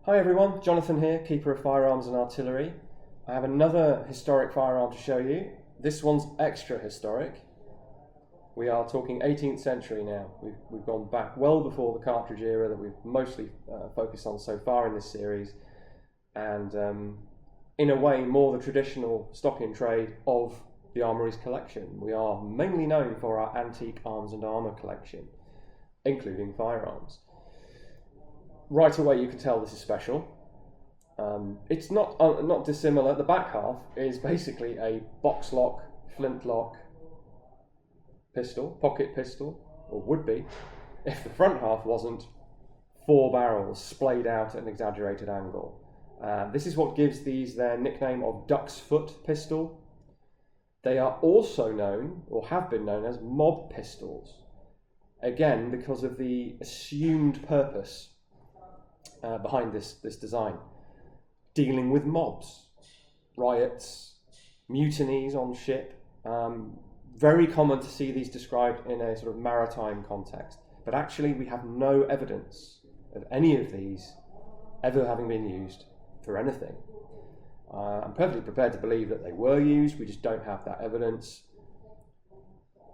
Hi everyone, Jonathan here, keeper of firearms and artillery. I have another historic firearm to show you. This one's extra historic. We are talking 18th century now. We've gone back well before the cartridge era that we've mostly focused on so far in this series, and in a way more the traditional stock in trade of the Armouries collection. We are mainly known for our antique arms and armour collection, including firearms. Right away you can tell this is special. It's not dissimilar. The back half is basically a box lock, flintlock pistol, pocket pistol, or would be, if the front half wasn't 4 barrels splayed out at an exaggerated angle. This is what gives these their nickname of Ducksfoot pistol. They are also known, or have been known, as mob pistols. Again, because of the assumed purpose behind this design. Dealing with mobs, riots, mutinies on ship. Very common to see these described in a sort of maritime context. But actually we have no evidence of any of these ever having been used for anything. I'm perfectly prepared to believe that they were used, we just don't have that evidence.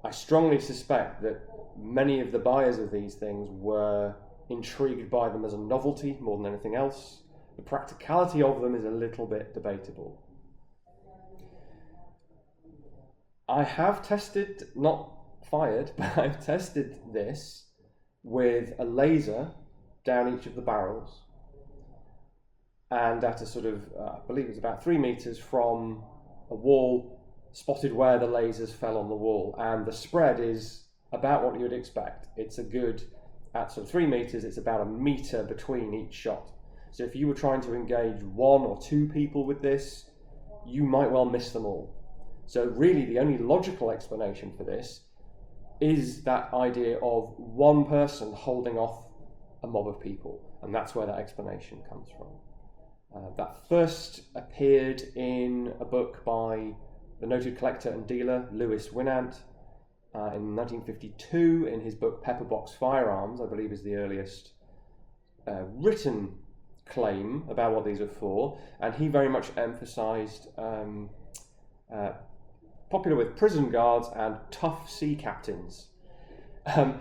I strongly suspect that many of the buyers of these things were intrigued by them as a novelty more than anything else. The practicality of them is a little bit debatable. I have tested, not fired, but I've tested this with a laser down each of the barrels, and at a sort of, I believe it's about 3 meters from a wall, spotted where the lasers fell on the wall, and the spread is about what you would expect. It's a good, at sort of 3 meters, it's about 1 meter between each shot. So if you were trying to engage 1 or 2 people with this, you might well miss them all. So really the only logical explanation for this is that idea of one person holding off a mob of people, and that's where that explanation comes from. That first appeared in a book by the noted collector and dealer Lewis Winant in 1952 in his book Pepperbox Firearms, I believe is the earliest written claim about what these are for, and he very much emphasised popular with prison guards and tough sea captains.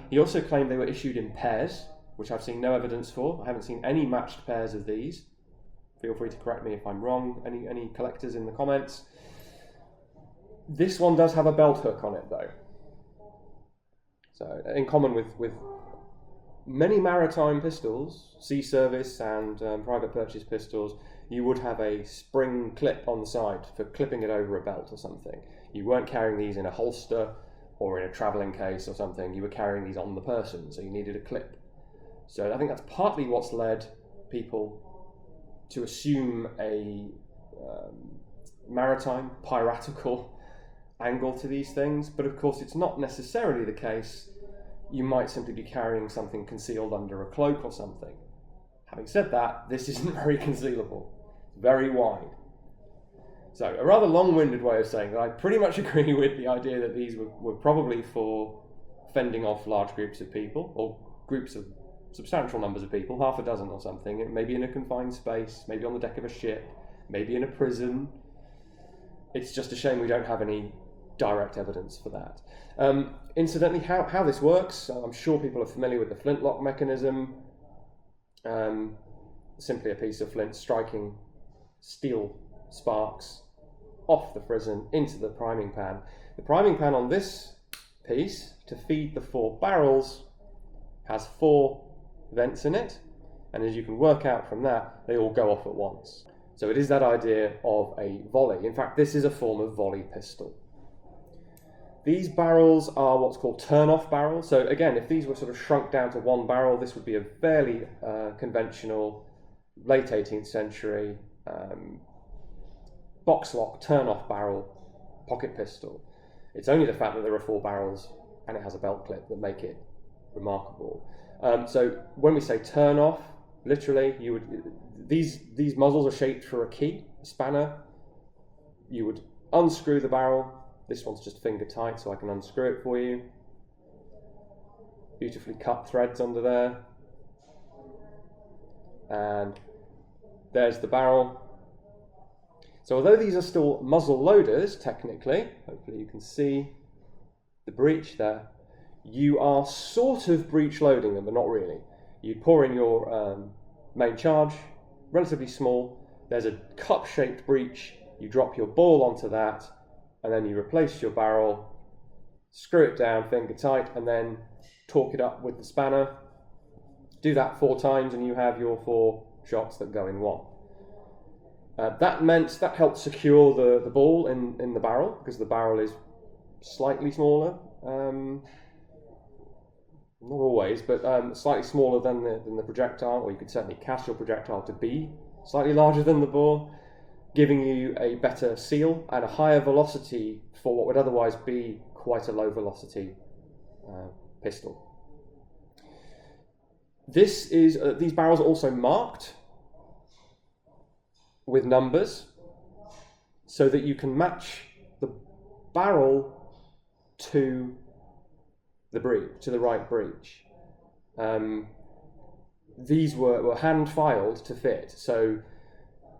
He also claimed they were issued in pairs, which I've seen no evidence for. I haven't seen any matched pairs of these. Feel free to correct me if I'm wrong, any collectors in the comments. This one does have a belt hook on it though. So in common with many maritime pistols, sea service and private purchase pistols, you would have a spring clip on the side for clipping it over a belt or something. You weren't carrying these in a holster or in a travelling case or something. You were carrying these on the person, so you needed a clip. So I think that's partly what's led people to assume a maritime, piratical angle to these things. But of course, it's not necessarily the case. You might simply be carrying something concealed under a cloak or something. Having said that, this isn't very concealable. It's very wide. So a rather long-winded way of saying that I pretty much agree with the idea that these were probably for fending off large groups of people, or groups of substantial numbers of people, half a dozen or something, maybe in a confined space, maybe on the deck of a ship, maybe in a prison. It's just a shame we don't have any direct evidence for that. Incidentally, how this works, I'm sure people are familiar with the flintlock mechanism. Simply a piece of flint striking steel sparks off the frizzen into the priming pan. The priming pan on this piece, to feed the 4 barrels, has 4 vents in it, and as you can work out from that, they all go off at once. So it is that idea of a volley. In fact, this is a form of volley pistol. These barrels are what's called turn-off barrels. So again, if these were sort of shrunk down to 1 barrel, this would be a fairly conventional, late 18th century box lock turn-off barrel pocket pistol. It's only the fact that there are 4 barrels and it has a belt clip that make it remarkable. So when we say turn off, literally, these muzzles are shaped for a key, a spanner. You would unscrew the barrel. This one's just finger tight, so I can unscrew it for you. Beautifully cut threads under there. and there's the barrel. So although these are still muzzle loaders, technically, hopefully you can see the breech there, you are sort of breech loading them, but not really. You pour in your main charge, relatively small, there's a cup-shaped breech, you drop your ball onto that, and then you replace your barrel, screw it down finger tight, and then torque it up with the spanner. Do that 4 times and you have your 4 shots that go in one. That helped secure the ball in the barrel, because the barrel is slightly smaller, not always, but slightly smaller than the projectile, or you could certainly cast your projectile to be slightly larger than the bore, giving you a better seal and a higher velocity for what would otherwise be quite a low velocity pistol. These barrels are also marked with numbers so that you can match the barrel to the right breech. These were hand filed to fit, so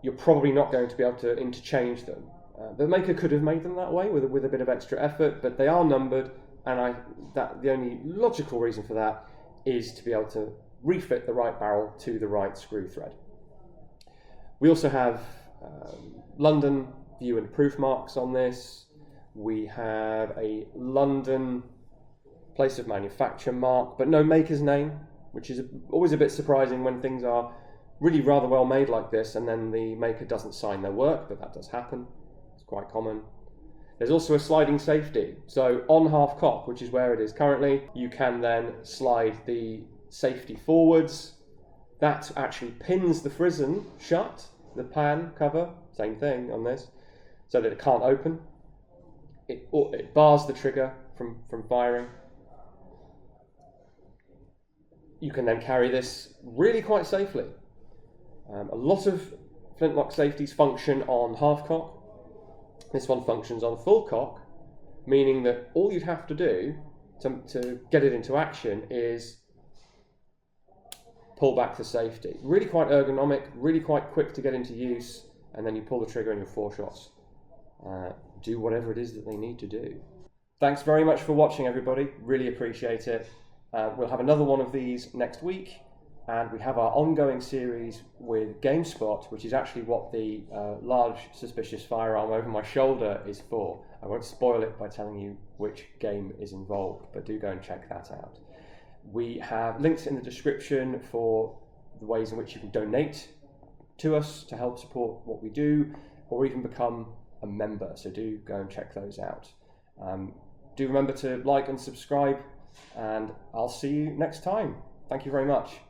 you're probably not going to be able to interchange them. The maker could have made them that way with a bit of extra effort, but they are numbered, and the only logical reason for that is to be able to refit the right barrel to the right screw thread. We also have London view and proof marks on this. We have a London place of manufacture mark, but no maker's name, which is always a bit surprising when things are really rather well made like this and then the maker doesn't sign their work, but that does happen. It's quite common. There's also a sliding safety. So on half cock, which is where it is currently, you can then slide the safety forwards. That actually pins the frizzen shut, the pan cover, same thing on this, so that it can't open. It bars the trigger from firing. You can then carry this really quite safely. A lot of flintlock safeties function on half cock. This one functions on full cock, meaning that all you'd have to do to get it into action is pull back the safety. Really quite ergonomic, really quite quick to get into use, and then you pull the trigger and your 4 shots do whatever it is that they need to do. Thanks very much for watching, everybody. Really appreciate it. We'll have another one of these next week, and we have our ongoing series with GameSpot, which is actually what the large suspicious firearm over my shoulder is for. I won't spoil it by telling you which game is involved, but do go and check that out. We have links in the description for the ways in which you can donate to us to help support what we do, or even become a member, so do go and check those out. Do remember to like and subscribe, and I'll see you next time. Thank you very much.